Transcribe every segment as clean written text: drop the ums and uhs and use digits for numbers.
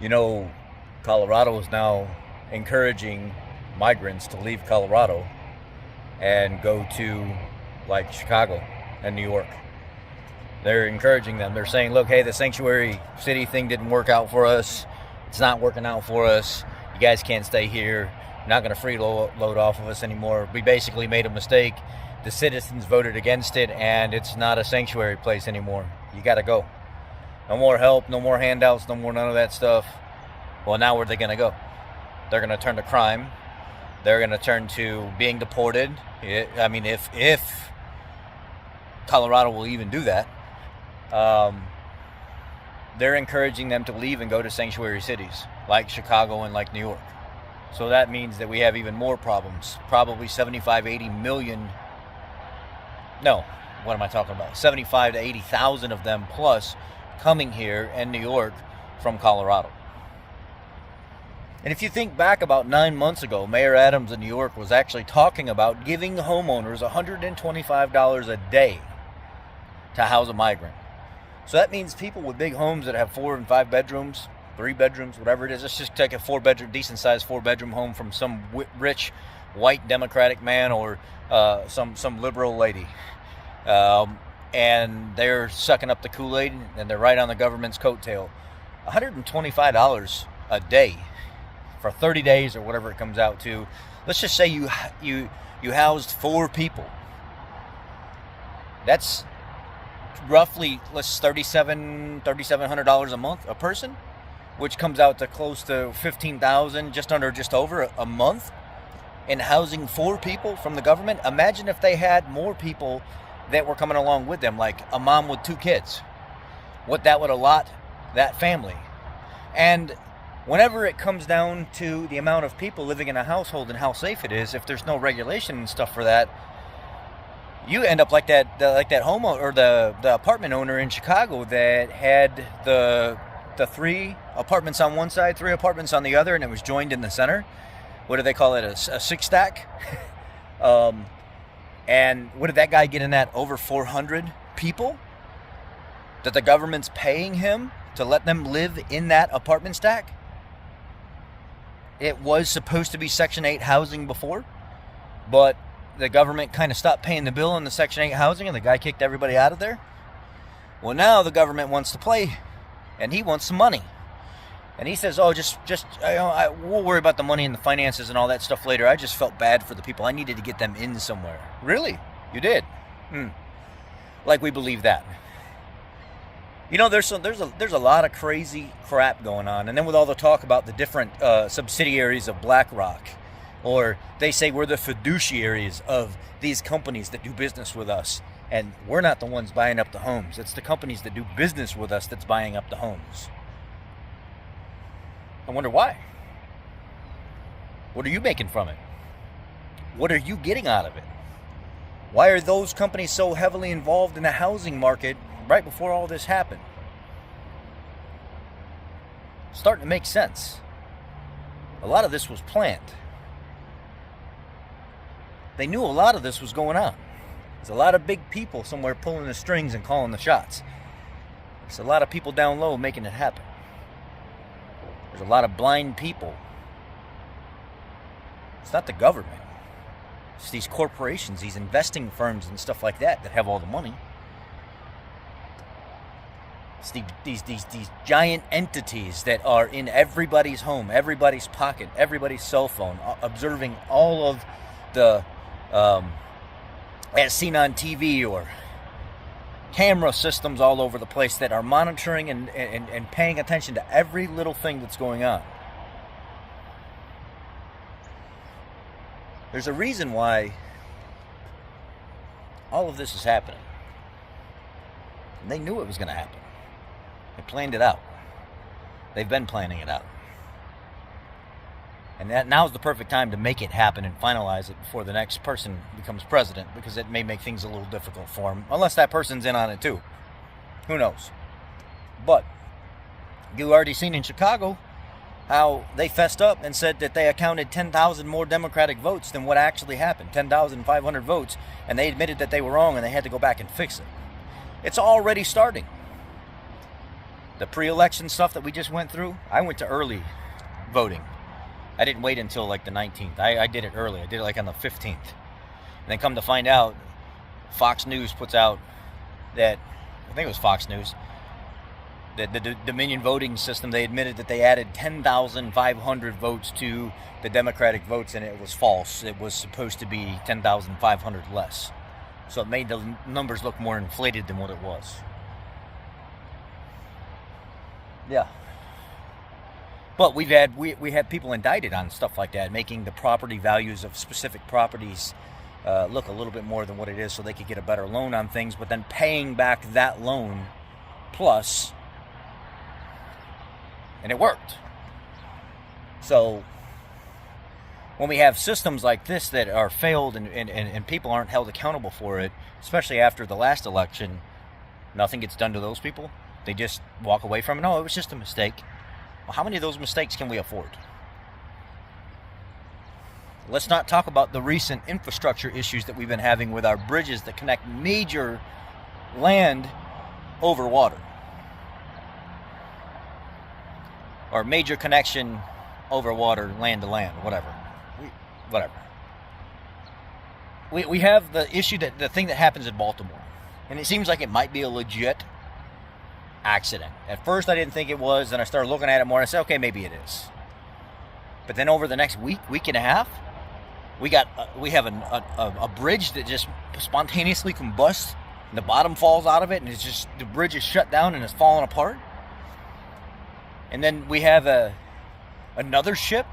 You know, Colorado is now encouraging migrants to leave Colorado and go to like Chicago and New York. They're encouraging them. They're saying, look, hey, the sanctuary city thing didn't work out for us. It's not working out for us. You guys can't stay here. You're not going to freeload off of us anymore. We basically made a mistake. The citizens voted against it, and it's not a sanctuary place anymore. You got to go. No more help, no more handouts, no more none of that stuff. Well, now where are they going to go? They're going to turn to crime. They're going to turn to being deported. I mean, if Colorado will even do that, they're encouraging them to leave and go to sanctuary cities like Chicago and like New York. So that means that we have even more problems. Probably 75, 80 million. No, what am I talking about? 75 to 80,000 of them plus coming here in New York from Colorado. And if you think back about 9 months ago, Mayor Adams in New York was actually talking about giving homeowners $125 a day to house a migrant. So that means people with big homes that have 4 and 5 bedrooms, 3 bedrooms, whatever it is. Let's just take a 4-bedroom, decent-sized 4-bedroom home from some rich, white Democratic man or some liberal lady. And they're sucking up the Kool-Aid, and they're right on the government's coattail. $125 a day for 30 days or whatever it comes out to. Let's just say you housed 4 people. That's roughly $3,700 a month a person, which comes out to close to $15,000, just over a month, in housing 4 people from the government. Imagine if they had more people that were coming along with them, like a mom with 2 kids, what that would allot that family. And whenever it comes down to the amount of people living in a household and how safe it is, if there's no regulation and stuff for that, you end up like that homeowner or the apartment owner in Chicago that had the 3 apartments on one side, 3 apartments on the other, and it was joined in the center. What do they call it? A 6-stack? And what did that guy get in that? Over 400 people that the government's paying him to let them live in that apartment stack? It was supposed to be Section 8 housing before, but the government kind of stopped paying the bill on the Section 8 housing, and the guy kicked everybody out of there. Well, now the government wants to play, and he wants some money. And he says, oh, we'll worry about the money and the finances and all that stuff later. I just felt bad for the people. I needed to get them in somewhere. Really? You did? Like we believe that. You know, there's a lot of crazy crap going on. And then with all the talk about the different subsidiaries of BlackRock, or they say we're the fiduciaries of these companies that do business with us. And we're not the ones buying up the homes. It's the companies that do business with us that's buying up the homes. I wonder why. What are you making from it? What are you getting out of it? Why are those companies so heavily involved in the housing market right before all this happened? It's starting to make sense. A lot of this was planned. They knew a lot of this was going on. There's a lot of big people somewhere pulling the strings and calling the shots. There's a lot of people down low making it happen. There's a lot of blind people. It's not the government. It's these corporations, these investing firms and stuff like that have all the money. It's these giant entities that are in everybody's home, everybody's pocket, everybody's cell phone, observing all of the, as seen on TV, or camera systems all over the place that are monitoring and paying attention to every little thing that's going on. There's a reason why all of this is happening. And they knew it was going to happen. They planned it out. They've been planning it out. And that now's the perfect time to make it happen and finalize it before the next person becomes president, because it may make things a little difficult for him, unless that person's in on it too. Who knows? But you already seen in Chicago how they fessed up and said that they accounted 10,000 more Democratic votes than what actually happened, 10,500 votes, and they admitted that they were wrong and they had to go back and fix it. It's already starting. The pre-election stuff that we just went through, I went to early voting. I didn't wait until like the 19th. I did it early. I did it like on the 15th. And then come to find out, Fox News puts out that, I think it was Fox News, that the Dominion voting system, they admitted that they added 10,500 votes to the Democratic votes, and it was false. It was supposed to be 10,500 less. So it made the numbers look more inflated than what it was. Yeah. But we had people indicted on stuff like that, making the property values of specific properties look a little bit more than what it is so they could get a better loan on things, but then paying back that loan plus, and it worked. So when we have systems like this that are failed and people aren't held accountable for it, especially after the last election, nothing gets done to those people. They just walk away from it. No, it was just a mistake. Well, how many of those mistakes can we afford? Let's not talk about the recent infrastructure issues that we've been having with our bridges that connect major land over water. Or major connection over water, land to land, whatever. We have the issue, that the thing that happens in Baltimore. And it seems like it might be a legit accident. At first I didn't think it was, and I started looking at it more and I said, okay, maybe it is. But then over the next week and a half, we have a bridge that just spontaneously combusts, and the bottom falls out of it, and it's just, the bridge is shut down and it's falling apart. And then we have another ship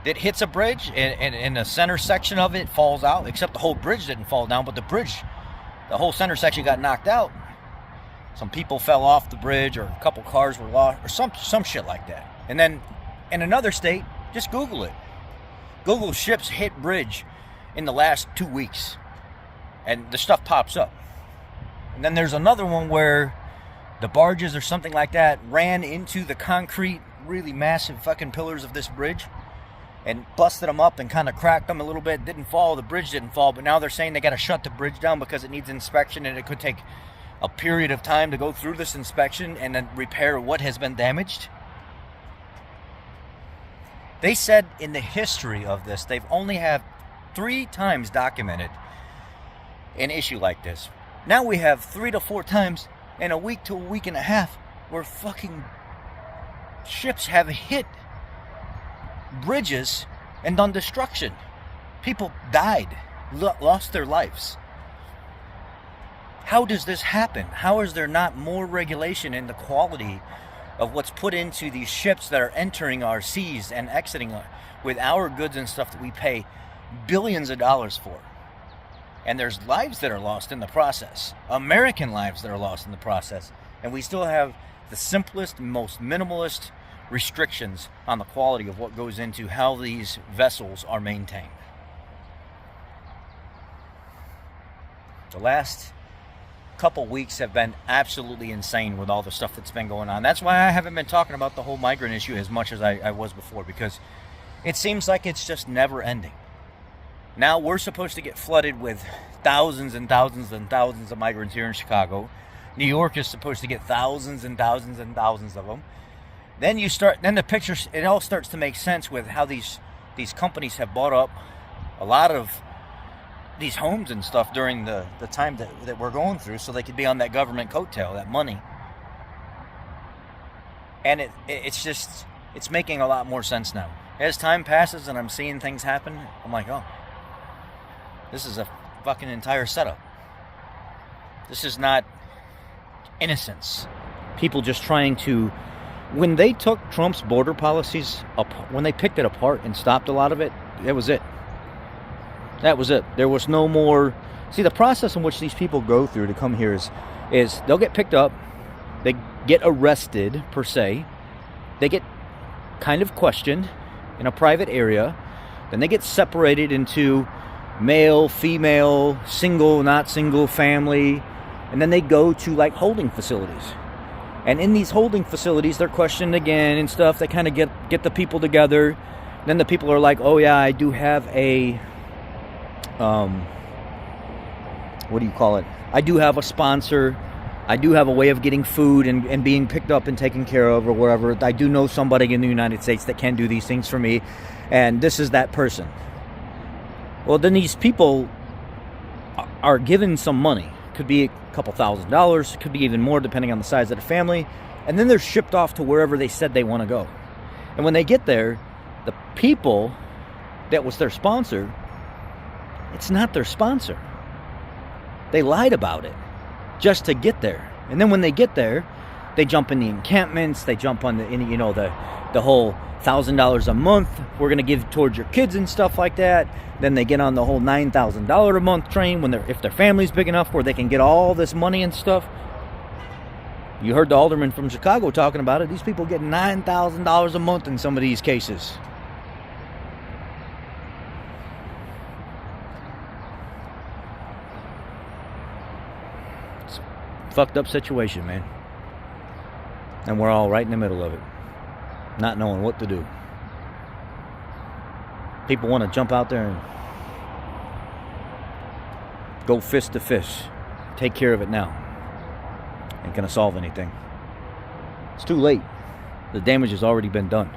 that hits a bridge, and in the center section of it falls out, except the whole bridge didn't fall down, but the whole center section got knocked out. Some people fell off the bridge, or a couple cars were lost, or some shit like that. And then in another state, just Google it. Google ships hit bridge in the last 2 weeks, and the stuff pops up. And then there's another one where the barges or something like that ran into the concrete, really massive fucking pillars of this bridge and busted them up and kind of cracked them a little bit. Didn't fall, the bridge didn't fall, but now they're saying they got to shut the bridge down because it needs inspection, and it could take a period of time to go through this inspection and then repair what has been damaged. They said in the history of this, they've only had 3 times documented an issue like this. Now we have 3 to 4 times in a week to a week and a half where fucking ships have hit bridges and done destruction. People died, lost their lives. How does this happen? How is there not more regulation in the quality of what's put into these ships that are entering our seas and exiting with our goods and stuff that we pay billions of dollars for? And there's lives that are lost in the process. American lives that are lost in the process. And we still have the simplest, most minimalist restrictions on the quality of what goes into how these vessels are maintained. The last couple weeks have been absolutely insane with all the stuff that's been going on. That's why I haven't been talking about the whole migrant issue as much as I was before, because it seems like it's just never ending. Now we're supposed to get flooded with thousands and thousands and thousands of migrants here in Chicago. New York is supposed to get thousands and thousands and thousands of them. Then the pictures, it all starts to make sense with how these companies have bought up a lot of these homes and stuff during the time that we're going through, so they could be on that government coattail, that money. And it's making a lot more sense now. As time passes and I'm seeing things happen, I'm like, oh, this is a fucking entire setup. This is not innocence. People just trying to, when they took Trump's border policies up, when they picked it apart and stopped a lot of it, that was it. That was it. There was no more. See, the process in which these people go through to come here is they'll get picked up, they get arrested per se, they get kind of questioned in a private area, then they get separated into male, female, single, not single, family, and then they go to like holding facilities. And in these holding facilities, they're questioned again and stuff. They kind of get the people together. Then the people are like, oh yeah, I do have a what do you call it? I do have a sponsor. I do have a way of getting food and being picked up and taken care of or wherever. I do know somebody in the United States that can do these things for me, and this is that person. Well, then these people are given some money. Could be a couple $1,000s, could be even more depending on the size of the family, and then they're shipped off to wherever they said they want to go. And when they get there, the people that was their sponsor, it's not their sponsor. They lied about it just to get there. And then when they get there, they jump in the encampments, they jump on the whole $1,000 a month we're going to give towards your kids and stuff like that. Then they get on the whole $9,000 a month train if their family's big enough where they can get all this money and stuff. You heard the alderman from Chicago talking about it. These people get $9,000 a month in some of these cases. It's a fucked up situation, man. And we're all right in the middle of it, not knowing what to do. People want to jump out there and go fist to fist. Take care of it now. Ain't gonna solve anything. It's too late. The damage has already been done.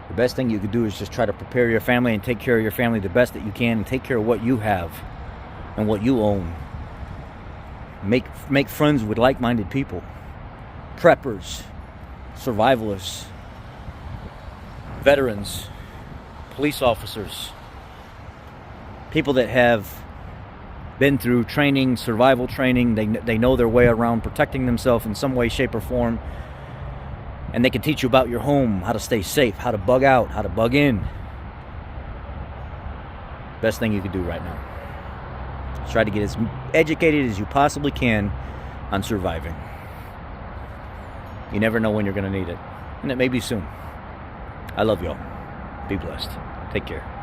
The best thing you could do is just try to prepare your family and take care of your family the best that you can, and take care of what you have and what you own. Make friends with like-minded people. Preppers, survivalists, veterans, police officers, people that have been through training, survival training. They know their way around protecting themselves in some way, shape, or form. And they can teach you about your home, how to stay safe, how to bug out, how to bug in. Best thing you can do right now. Try to get as educated as you possibly can on surviving. You never know when you're going to need it. And it may be soon. I love y'all. Be blessed. Take care.